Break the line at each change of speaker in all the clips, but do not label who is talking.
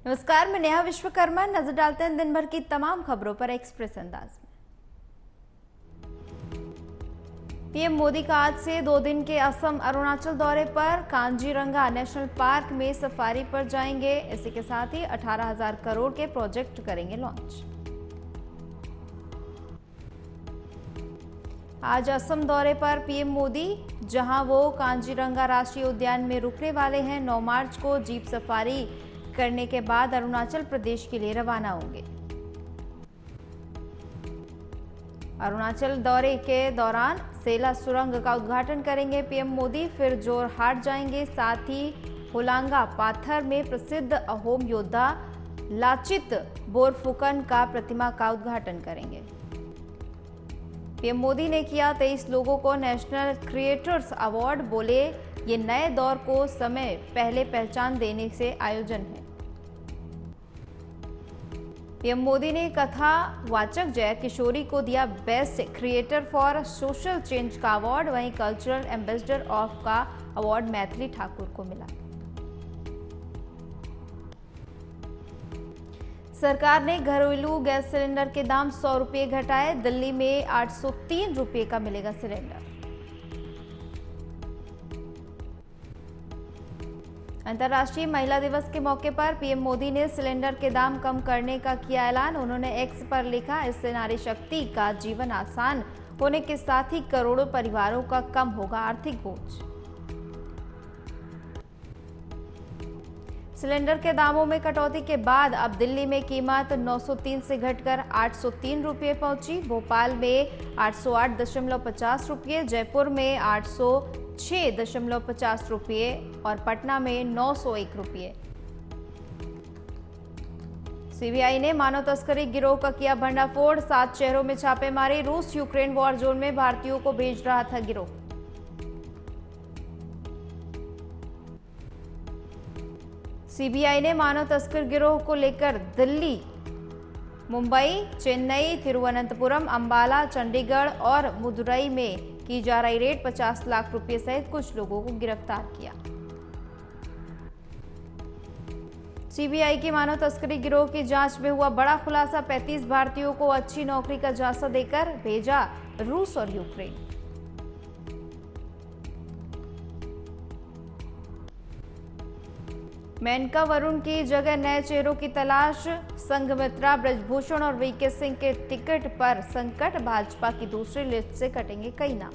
नमस्कार, मैं नेहा विश्वकर्मा। नजर डालते हैं दिन भर की तमाम खबरों पर एक्सप्रेस अंदाज में। पीएम मोदी का आज से 2 दिन के असम अरुणाचल दौरे पर। कांजीरंगा नेशनल पार्क में सफारी पर जाएंगे। इसी के साथ ही 18,000 करोड़ के प्रोजेक्ट करेंगे लॉन्च। आज असम दौरे पर पीएम मोदी, जहां वो कांजीरंगा राष्ट्रीय उद्यान में रुकने वाले हैं। 9 मार्च को जीप सफारी करने के बाद अरुणाचल प्रदेश के लिए रवाना होंगे। अरुणाचल दौरे के दौरान सेला सुरंग का उद्घाटन करेंगे पीएम मोदी। फिर जोरहाट जाएंगे। साथ ही होलांगा पाथर में प्रसिद्ध अहोम योद्धा लाचित बोरफुकन का प्रतिमा का उद्घाटन करेंगे। पीएम मोदी ने किया 23 लोगों को नेशनल क्रिएटर्स अवार्ड। बोले, ये नए दौर को समय पहले पहचान देने से आयोजन है। पीएम मोदी ने कथा वाचक जय किशोरी को दिया best creator for social change का अवार्ड। वहीं कल्चरल एम्बेसडर ऑफ का अवार्ड मैथिली ठाकुर को मिला। सरकार ने घरेलू गैस सिलेंडर के दाम 100 रुपये घटाए। दिल्ली में 803 रुपये का मिलेगा सिलेंडर। अंतर्राष्ट्रीय महिला दिवस के मौके पर पीएम मोदी ने सिलेंडर के दाम कम करने का किया ऐलान। उन्होंने एक्स पर लिखा, इससे नारी शक्ति का जीवन आसान होने के साथ ही करोड़ों परिवारों का कम होगा आर्थिक बोझ। सिलेंडर के दामों में कटौती के बाद अब दिल्ली में कीमत 903 से घटकर 803 रुपये पहुंची। भोपाल में 808.50 रुपये, जयपुर में 806.50 रुपये और पटना में 901 रुपये। सीबीआई ने मानव तस्करी गिरोह का किया भंडाफोड़। 7 शहरों में छापेमारी। रूस यूक्रेन वॉर जोन में भारतीयों को भेज रहा था गिरोह। सीबीआई ने मानव तस्कर गिरोह को लेकर दिल्ली, मुंबई, चेन्नई, तिरुवनंतपुरम, अंबाला, चंडीगढ़ और मदुरई में की जा रही रेड 50 लाख रुपए सहित कुछ लोगों को गिरफ्तार किया। सीबीआई की मानव तस्करी गिरोह की जांच में हुआ बड़ा खुलासा। 35 भारतीयों को अच्छी नौकरी का झांसा देकर भेजा रूस और यूक्रेन। मेनका वरुण की जगह नए चेहरों की तलाश। संघमित्रा, ब्रजभूषण और वीके सिंह के टिकट पर संकट। भाजपा की दूसरी लिस्ट से कटेंगे कई नाम।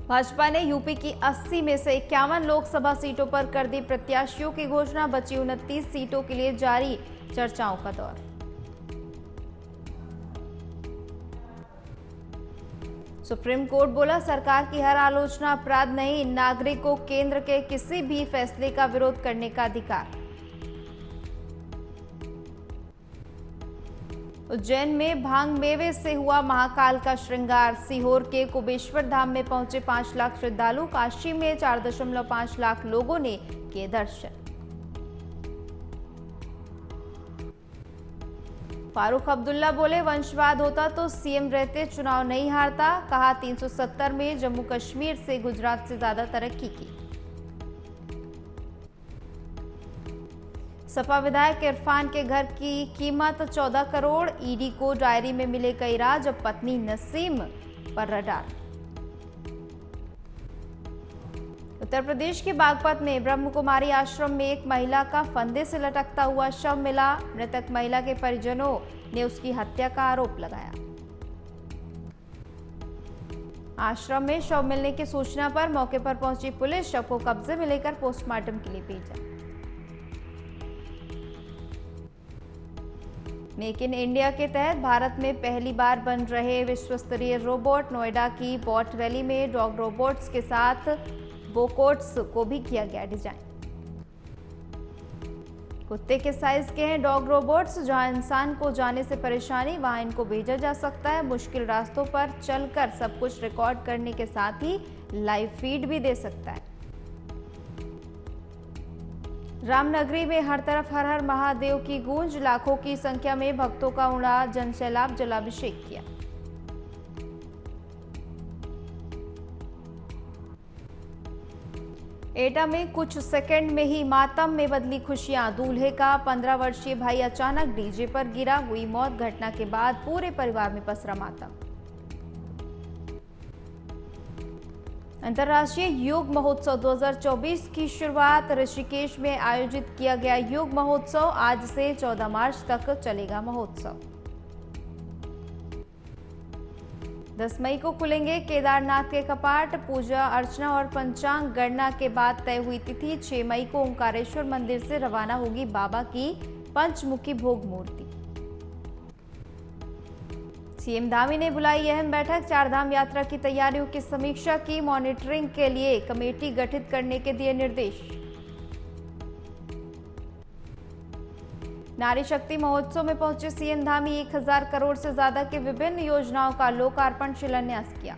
भाजपा ने यूपी की 80 में से 51 लोकसभा सीटों पर कर दी प्रत्याशियों की घोषणा। बची 29 सीटों के लिए जारी चर्चाओं का दौर। सुप्रीम कोर्ट बोला, सरकार की हर आलोचना अपराध नहीं। नागरिक को केंद्र के किसी भी फैसले का विरोध करने का अधिकार। उज्जैन में भांग मेवे से हुआ महाकाल का श्रृंगार। सीहोर के कुबेश्वर धाम में पहुंचे 5 लाख श्रद्धालु। काशी में 4.5 लाख लोगों ने किए दर्शन। फारूक अब्दुल्ला बोले, वंशवाद होता तो सीएम रहते चुनाव नहीं हारता। कहा, 370 में जम्मू कश्मीर से गुजरात से ज्यादा तरक्की की। सपा विधायक इरफान के घर की कीमत 14 करोड़। ईडी को डायरी में मिले कई राज। अब पत्नी नसीम पर रडार। उत्तर प्रदेश के बागपत में ब्रह्म कुमारी आश्रम में एक महिला का फंदे से लटकता हुआ शव मिला। मृतक महिला के परिजनों ने उसकी हत्या का आरोप लगाया। आश्रम में शव मिलने की सूचना पर मौके पर पहुंची पुलिस शव को कब्जे में लेकर पोस्टमार्टम के लिए भेजा। मेक इन इंडिया के तहत भारत में पहली बार बन रहे विश्व स्तरीय रोबोट। नोएडा की बॉट वैली में डॉग रोबोट्स के साथ बोकोट्स को भी किया गया डिजाइन। कुत्ते के साइज के हैं डॉग रोबोट्स। जहां इंसान को जाने से परेशानी, वहां इनको भेजा जा सकता है। मुश्किल रास्तों पर चलकर सब कुछ रिकॉर्ड करने के साथ ही लाइव फीड भी दे सकता है। रामनगरी में हर तरफ हर हर महादेव की गूंज। लाखों की संख्या में भक्तों का उमड़ा जनसैलाब। जलाभिषेक किया। एटा में कुछ सेकंड में ही मातम में बदली खुशियां। दूल्हे का 15 वर्षीय भाई अचानक डीजे पर गिरा, हुई मौत। घटना के बाद पूरे परिवार में पसरा मातम। अंतर्राष्ट्रीय योग महोत्सव 2024 की शुरुआत ऋषिकेश में आयोजित किया गया। योग महोत्सव आज से 14 मार्च तक चलेगा। महोत्सव 10 मई को खुलेंगे केदारनाथ के कपाट। पूजा अर्चना और पंचांग गणना के बाद तय हुई तिथि 6 मई को ओंकारेश्वर मंदिर से रवाना होगी बाबा की पंचमुखी भोग मूर्ति। सीएम धामी ने बुलाई अहम बैठक। चारधाम यात्रा की तैयारियों की समीक्षा की। मॉनिटरिंग के लिए कमेटी गठित करने के दिए निर्देश। नारी शक्ति महोत्सव में पहुंचे सीएम धामी। 1000 करोड़ से ज्यादा की विभिन्न योजनाओं का लोकार्पण शिलान्यास किया।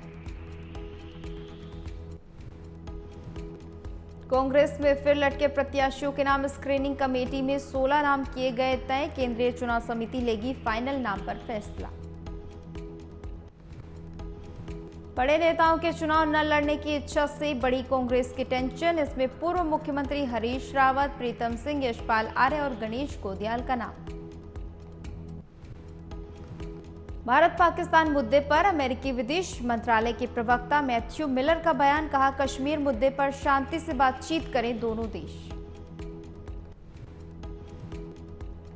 कांग्रेस में फिर लटके प्रत्याशियों के नाम। स्क्रीनिंग कमेटी में 16 नाम किए गए तय। केंद्रीय चुनाव समिति लेगी फाइनल नाम पर फैसला। बड़े नेताओं के चुनाव न लड़ने की इच्छा से बड़ी कांग्रेस की टेंशन। इसमें पूर्व मुख्यमंत्री हरीश रावत, प्रीतम सिंह, यशपाल आर्य और गणेश गोदियाल का नाम। भारत पाकिस्तान मुद्दे पर अमेरिकी विदेश मंत्रालय के प्रवक्ता मैथ्यू मिलर का बयान। कहा, कश्मीर मुद्दे पर शांति से बातचीत करें दोनों देश।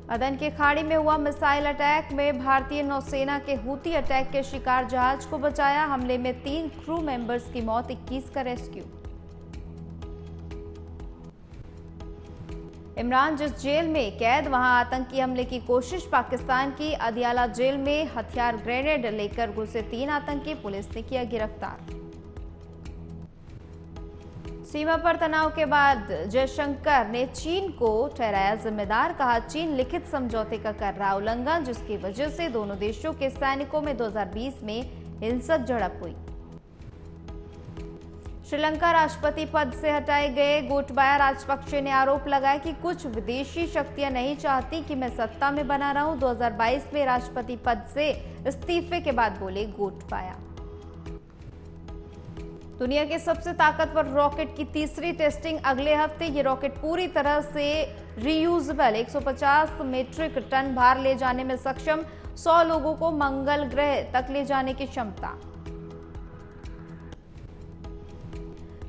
अदन की खाड़ी में हुआ मिसाइल अटैक में भारतीय नौसेना के हूती अटैक के शिकार जहाज को बचाया। हमले में 3 क्रू मेंबर्स की मौत, 21 का रेस्क्यू। इमरान जिस जेल में कैद, वहां आतंकी हमले की कोशिश। पाकिस्तान की अदियाला जेल में हथियार ग्रेनेड लेकर घुसे 3 आतंकी, पुलिस ने किया गिरफ्तार। सीमा पर तनाव के बाद जयशंकर ने चीन को ठहराया जिम्मेदार। कहा, चीन लिखित समझौते का कर रहा उल्लंघन, जिसकी वजह से दोनों देशों के सैनिकों में 2020 में हिंसक झड़प हुई। श्रीलंका राष्ट्रपति पद से हटाए गए गोटबाया राजपक्षे ने आरोप लगाया कि कुछ विदेशी शक्तियां नहीं चाहती कि मैं सत्ता में बना रहूं। 2022 में राष्ट्रपति पद से इस्तीफे के बाद बोले गोटबाया। दुनिया के सबसे ताकतवर रॉकेट की तीसरी टेस्टिंग अगले हफ्ते। ये रॉकेट पूरी तरह से रीयूजेबल 150 मीट्रिक टन भार ले जाने में सक्षम, 100 लोगों को मंगल ग्रह तक ले जाने की क्षमता।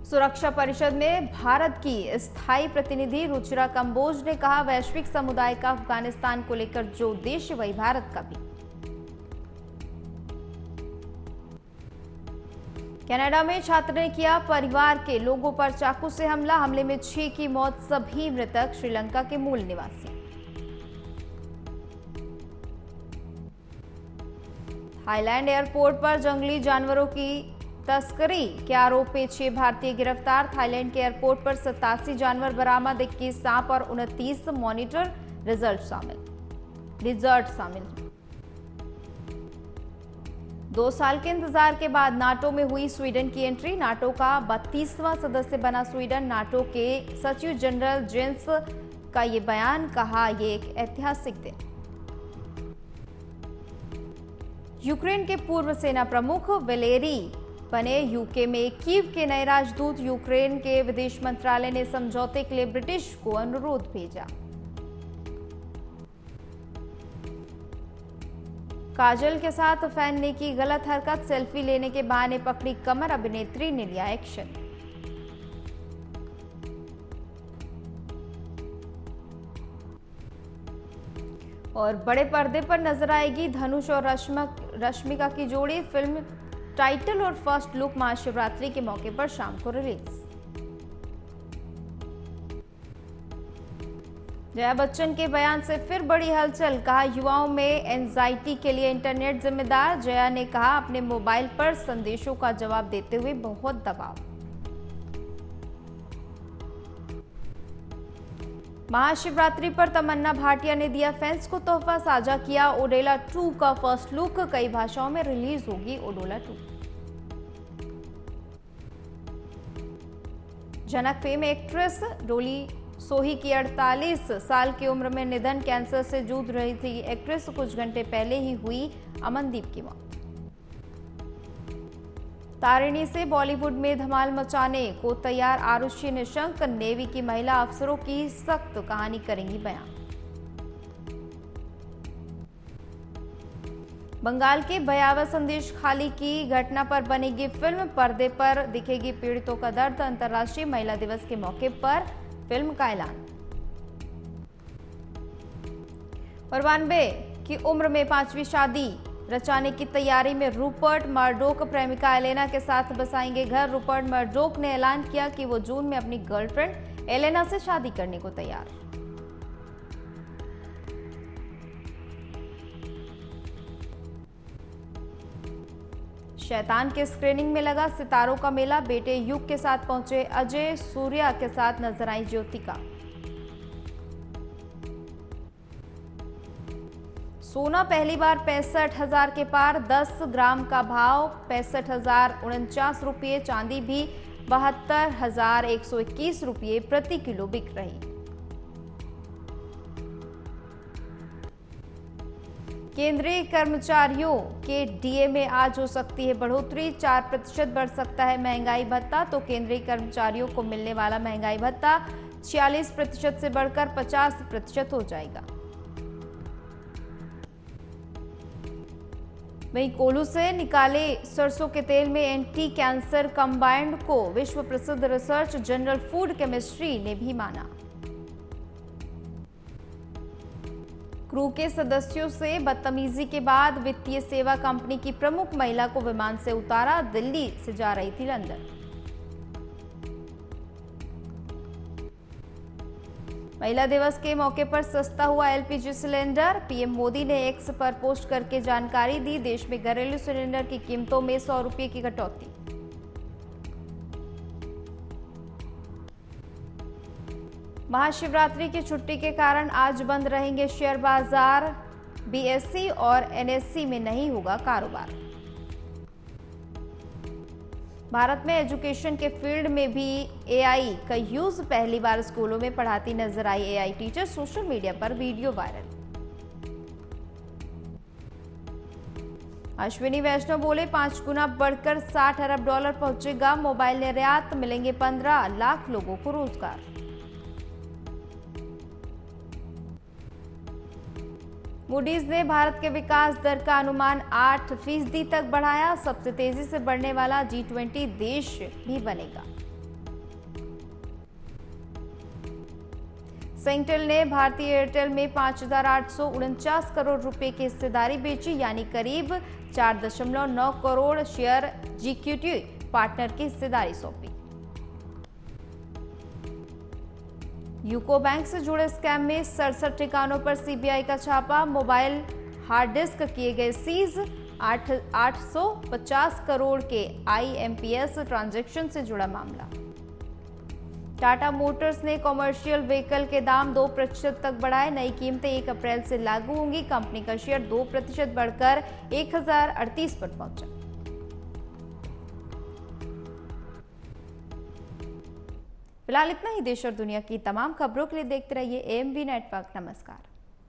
सुरक्षा परिषद में भारत की स्थायी प्रतिनिधि रुचिरा कंबोज ने कहा, वैश्विक समुदाय का अफगानिस्तान को लेकर जो उद्देश्य वही भारत का भी। कनाडा में छात्र ने किया परिवार के लोगों पर चाकू से हमला। हमले में 6 की मौत, सभी मृतक श्रीलंका के मूल निवासी। थाईलैंड एयरपोर्ट पर जंगली जानवरों की तस्करी के आरोप में 6 भारतीय गिरफ्तार। थाईलैंड के एयरपोर्ट पर 87 जानवर बरामद, 21 सांप और 29 मॉनिटर रिजल्ट शामिल। 2 साल के इंतजार के बाद नाटो में हुई स्वीडन की एंट्री। नाटो का 32वां सदस्य बना स्वीडन। नाटो के सचिव जनरल जेंस का ये बयान। कहा, ये एक ऐतिहासिक दिन। यूक्रेन के पूर्व सेना प्रमुख वैलेरी बने यूके में कीव के नए राजदूत। यूक्रेन के विदेश मंत्रालय ने समझौते के लिए ब्रिटिश को अनुरोध भेजा। काजल के साथ फैन ने की गलत हरकत। सेल्फी लेने के बहाने पकड़ी कमर, अभिनेत्री ने लिया एक्शन। और बड़े पर्दे पर नजर आएगी धनुष और रश्मिका की जोड़ी। फिल्म टाइटल और फर्स्ट लुक महाशिवरात्रि के मौके पर शाम को रिलीज। जया बच्चन के बयान से फिर बड़ी हलचल। कहा, युवाओं में एंजाइटी के लिए इंटरनेट जिम्मेदार। जया ने कहा, अपने मोबाइल पर संदेशों का जवाब देते हुए बहुत दबाव। महाशिवरात्रि पर तमन्ना भाटिया ने दिया फैंस को तोहफा, साझा किया ओडेला 2 का फर्स्ट लुक। कई भाषाओं में रिलीज होगी ओडेला 2। जनक फेम एक्ट्रेस डोली सोही की 48 साल की उम्र में निधन। कैंसर से जूझ रही थी एक्ट्रेस। कुछ घंटे पहले ही हुई अमनदीप की मौत। तारिणी से बॉलीवुड में धमाल मचाने को तैयार आरुषि निशंक नेवी की महिला अफसरों की सख्त कहानी करेंगी बयान। बंगाल के भयावह संदेश खाली की घटना पर बनेगी फिल्म, पर्दे पर दिखेगी पीड़ितों का दर्द। अंतर्राष्ट्रीय महिला दिवस के मौके पर फिल्म का ऐलान। और 92 की उम्र में 5वीं शादी रचाने की तैयारी में रूपर्ट मर्डोक प्रेमिका एलेना के साथ बसाएंगे घर। रूपर्ट मर्डोक ने ऐलान किया कि वो जून में अपनी गर्लफ्रेंड एलेना से शादी करने को तैयार। शैतान के स्क्रीनिंग में लगा सितारों का मेला, बेटे युग के साथ पहुंचे अजय सूर्या के साथ नजर आई ज्योतिका। सोना पहली बार 65,000 के पार, 10 ग्राम का भाव 65,049 रुपये। चांदी भी 72,121 रुपये प्रति किलो बिक रही। केंद्रीय कर्मचारियों के डीए में आज हो सकती है बढ़ोतरी, 4% बढ़ सकता है महंगाई भत्ता। तो केंद्रीय कर्मचारियों को मिलने वाला महंगाई भत्ता 46% से बढ़कर 50% हो जाएगा। वहीं कोल्हू से निकाले सरसों के तेल में एंटी कैंसर कंबाइंड को विश्व प्रसिद्ध रिसर्च जनरल फूड केमिस्ट्री ने भी माना। क्रू के सदस्यों से बदतमीजी के बाद वित्तीय सेवा कंपनी की प्रमुख महिला को विमान से उतारा, दिल्ली से जा रही थी लंदन। महिला दिवस के मौके पर सस्ता हुआ एलपीजी सिलेंडर, पीएम मोदी ने एक्स पर पोस्ट करके जानकारी दी। देश में घरेलू सिलेंडर की कीमतों में 100 रुपये की कटौती। महाशिवरात्रि की छुट्टी के कारण आज बंद रहेंगे शेयर बाजार, बीएसई और एनएसई में नहीं होगा कारोबार। भारत में एजुकेशन के फील्ड में भी एआई का यूज, पहली बार स्कूलों में पढ़ाती नजर आई एआई टीचर, सोशल मीडिया पर वीडियो वायरल। अश्विनी वैष्णव बोले 5 गुना बढ़कर $60 अरब पहुंचेगा मोबाइल निर्यात, मिलेंगे 15 लाख लोगों को रोजगार। मूडीज ने भारत के विकास दर का अनुमान 8% तक बढ़ाया, सबसे तेजी से बढ़ने वाला G20 देश भी बनेगा। सेंट्रल ने भारतीय एयरटेल में 5,849 करोड़ रुपए की हिस्सेदारी बेची, यानी करीब 4.9 करोड़ शेयर जीक्यूटी पार्टनर की हिस्सेदारी सौंपी। यूको बैंक से जुड़े स्कैम में 67 ठिकानों पर सीबीआई का छापा, मोबाइल हार्ड डिस्क किए गए सीज, 850 करोड़ के आईएमपीएस ट्रांजैक्शन से जुड़ा मामला। टाटा मोटर्स ने कॉमर्शियल व्हीकल के दाम 2% तक बढ़ाए, नई कीमतें 1 अप्रैल से लागू होंगी। कंपनी का शेयर 2% बढ़कर 1038 पर पहुंचा। फिलहाल इतना ही। देश और दुनिया की तमाम खबरों के लिए देखते रहिए एएमबी नेटवर्क। नमस्कार।